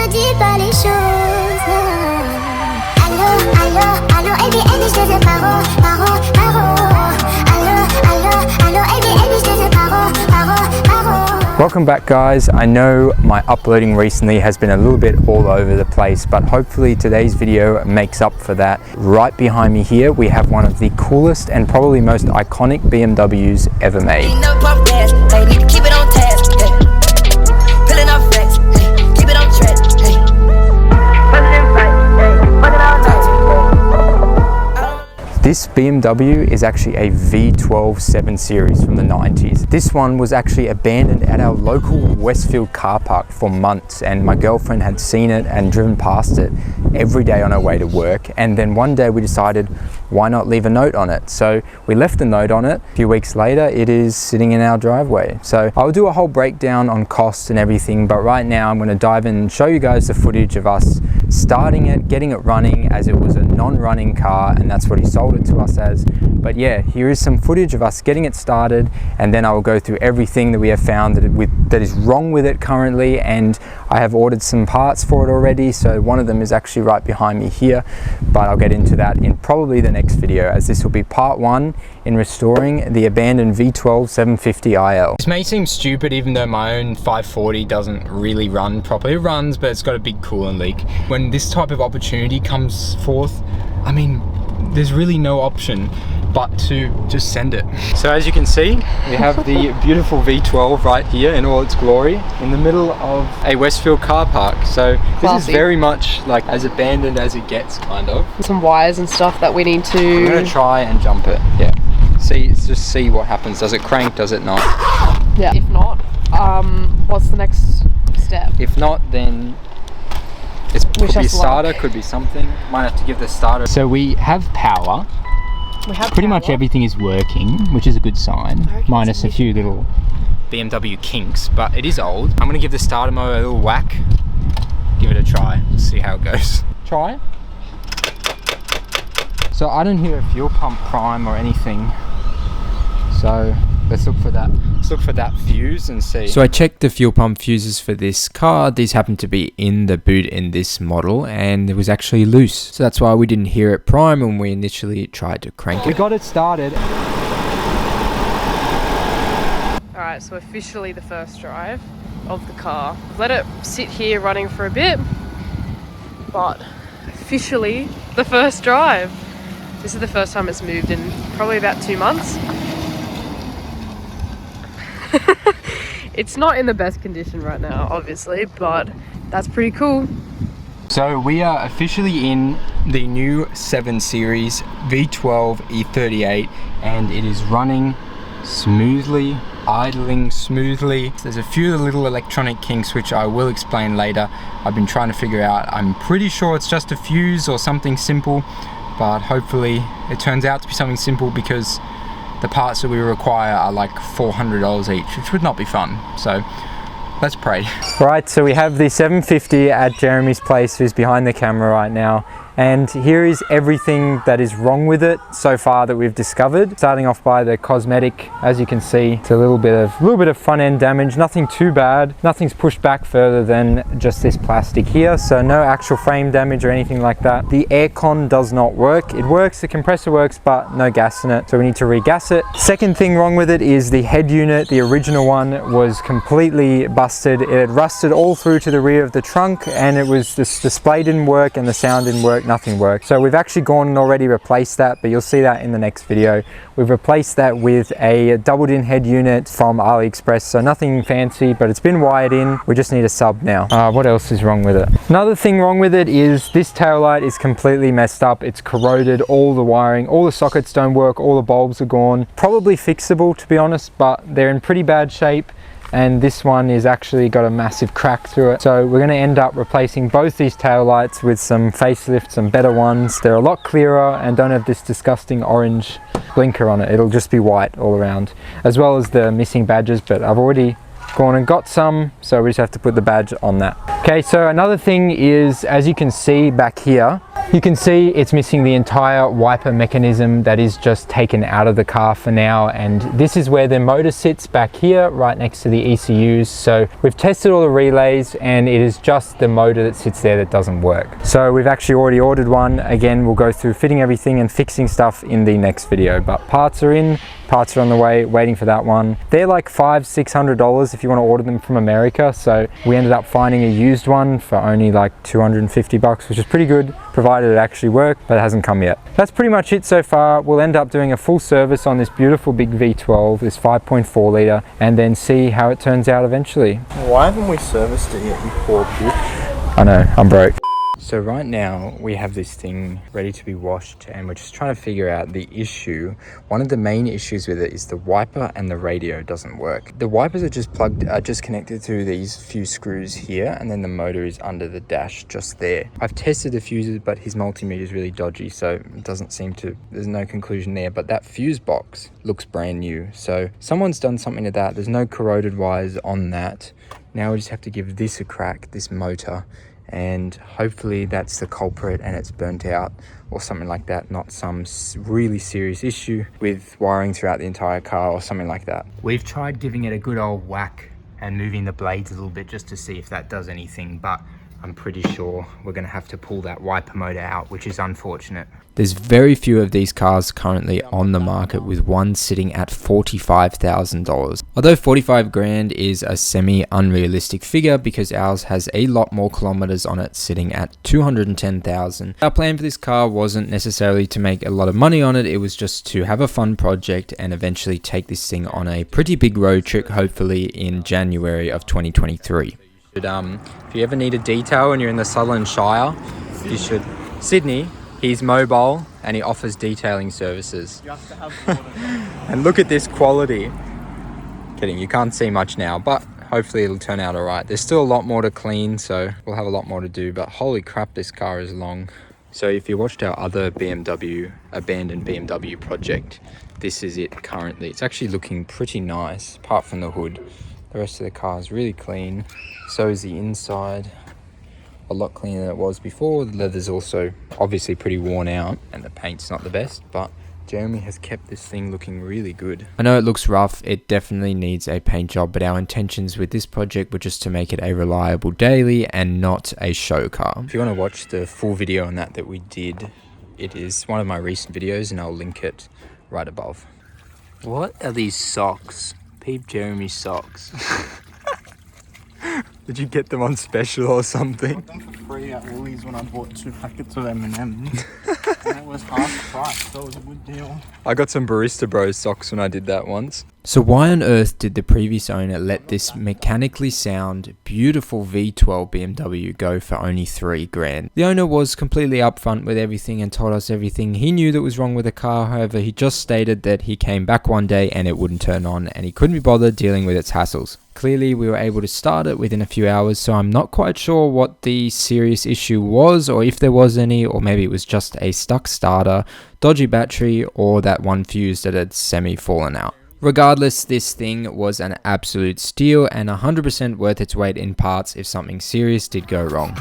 me dis pas les choses. Allô, allô, allô, ABN, je te fais paro, paro, paro. Allô, allô, allô, ABN, je te fais paro, paro, paro. Welcome back, guys. I know my uploading recently has been a little bit all over the place, but hopefully today's video makes up for that. Right behind me here we have one of the coolest and probably most iconic BMWs ever made. Keep it on task, pulling off flex, keep it on track, This BMW is actually a V12 7 Series from the 90s. This one was actually abandoned at our local Westfield car park for months, and my girlfriend had seen it and driven past it every day on her way to work, and then one day we decided, why not leave a note on it? So we left a note on it. A few weeks later it is sitting in our driveway. So I'll do a whole breakdown on costs and everything, but right now I'm going to dive in and show you guys the footage of us starting it, getting it running, as it was a non-running car, and that's what he sold it to us as. But yeah, here is some footage of us getting it started, and then I will go through everything that we have found that is wrong with it currently, and I have ordered some parts for it already, so one of them is actually right behind me here, but I'll get into that in probably the next video, as this will be part 1 in restoring the abandoned V12 750 IL. This may seem stupid, even though my own 540 doesn't really run properly. It runs, but it's got a big coolant leak. When this type of opportunity comes forth, I mean, there's really no option but to just send it. So as you can see, we have the beautiful V12 right here in all its glory in the middle of a Westfield car park. So this is very much like as abandoned as it gets, kind of. Some wires and stuff that we need to... I'm gonna try and jump it, yeah. Just see what happens. Does it crank, does it not? Yeah. If not, what's the next step? If not, then it could be a starter, could be something. Might have to give the starter. So we have power. Pretty much everything is working, which is a good sign, minus a few little BMW kinks, but it is old. I'm gonna give the starter motor a little whack, give it a try, see how it goes. Try. So I don't hear a fuel pump prime or anything, so let's look for that. Let's look for that fuse and see. So I checked the fuel pump fuses for this car. These happen to be in the boot in this model, and it was actually loose. So that's why we didn't hear it prime when we initially tried to crank it. We got it started. Alright, so officially the first drive of the car. I've let it sit here running for a bit, but officially the first drive. This is the first time it's moved in probably about 2 months. It's not in the best condition right now, obviously, but that's pretty cool. So we are officially in the new 7 Series V12 E38, and it is running smoothly, idling smoothly. There's a few little electronic kinks which I will explain later. I've been trying to figure out. I'm pretty sure it's just a fuse or something simple, but hopefully it turns out to be something simple, because the parts that we require are like $400 each, which would not be fun. So let's pray. Right, so we have the 750 at Jeremy's place, who's behind the camera right now. And here is everything that is wrong with it so far that we've discovered. Starting off by the cosmetic, as you can see, it's a little bit of front end damage, nothing too bad. Nothing's pushed back further than just this plastic here, so no actual frame damage or anything like that. The aircon does not work. It works, the compressor works, but no gas in it, so we need to regas it. Second thing wrong with it is the head unit. The original one was completely busted. It had rusted all through to the rear of the trunk, and it was the display didn't work and the sound didn't work. Nothing worked. So we've actually gone and already replaced that, but you'll see that in the next video. We've replaced that with a doubled in head unit from AliExpress, so nothing fancy, but it's been wired in. We just need a sub now. What else is wrong with it? Another thing wrong with it is this taillight is completely messed up. It's corroded, all the wiring, all the sockets don't work, all the bulbs are gone. Probably fixable, to be honest, but they're in pretty bad shape. And this one is actually got a massive crack through it. So we're going to end up replacing both these tail lights with some facelifts, some better ones. They're a lot clearer and don't have this disgusting orange blinker on it. It'll just be white all around, as well as the missing badges, but I've already gone and got some, so we just have to put the badge on that. Okay, so another thing is, as you can see back here, You can see it's missing the entire wiper mechanism that is just taken out of the car for now, and this is where the motor sits back here right next to the ECUs. So we've tested all the relays and it is just the motor that sits there that doesn't work. So we've actually already ordered one. Again, we'll go through fitting everything and fixing stuff in the next video, but parts are in, parts are on the way, waiting for that one. They're like $500-600 if you want to order them from America. So we ended up finding a used one for only like 250 bucks, which is pretty good, provided it actually worked, but it hasn't come yet. That's pretty much it so far. We'll end up doing a full service on this beautiful big V12, this 5.4 litre, and then see how it turns out eventually. Why haven't we serviced it yet, you poor bitch? I know, I'm broke. So right now we have this thing ready to be washed and we're just trying to figure out the issue. One of the main issues with it is the wiper and the radio doesn't work. The wipers are just connected to these few screws here, and then the motor is under the dash just there. I've tested the fuses, but his multimeter is really dodgy, so it doesn't seem to, there's no conclusion there. But that fuse box looks brand new, so someone's done something to that. There's no corroded wires on that. Now we just have to give this a crack, this motor, and hopefully that's the culprit and it's burnt out or something like that, not some really serious issue with wiring throughout the entire car or something like that. We've tried giving it a good old whack and moving the blades a little bit just to see if that does anything, but I'm pretty sure we're going to have to pull that wiper motor out, which is unfortunate. There's very few of these cars currently on the market, with one sitting at $45,000. Although 45 grand is a semi-unrealistic figure because ours has a lot more kilometers on it, sitting at 210,000. Our plan for this car wasn't necessarily to make a lot of money on it, it was just to have a fun project and eventually take this thing on a pretty big road trip, hopefully in January of 2023. If you ever need a detail and you're in the Sutherland Shire, you should. Sydney, he's mobile and he offers detailing services. And look at this quality. Kidding, you can't see much now, but hopefully it'll turn out alright. There's still a lot more to clean, so we'll have a lot more to do, but holy crap, this car is long. So if you watched our other BMW, abandoned BMW project, this is it currently. It's actually looking pretty nice, apart from the hood. The rest of the car is really clean. So is the inside. A lot cleaner than it was before. The leather's also obviously pretty worn out and the paint's not the best, but Jeremy has kept this thing looking really good. I know it looks rough, it definitely needs a paint job, but our intentions with this project were just to make it a reliable daily and not a show car. If you want to watch the full video on that we did, it is one of my recent videos and I'll link it right above. What are these socks? Peep Jeremy's socks. Did you get them on special or something? I got them for free at Woolies when I bought 2 packets of M&Ms. And it was half price, so it was a good deal. I got some Barista Bros socks when I did that once. So why on earth did the previous owner let this mechanically sound, beautiful V12 BMW go for only 3 grand? The owner was completely upfront with everything and told us everything he knew that was wrong with the car. However, he just stated that he came back one day and it wouldn't turn on and he couldn't be bothered dealing with its hassles. Clearly, we were able to start it within a few hours, so I'm not quite sure what the serious issue was, or if there was any, or maybe it was just a stuck starter, dodgy battery, or that one fuse that had semi-fallen out. Regardless, this thing was an absolute steal and 100% worth its weight in parts if something serious did go wrong.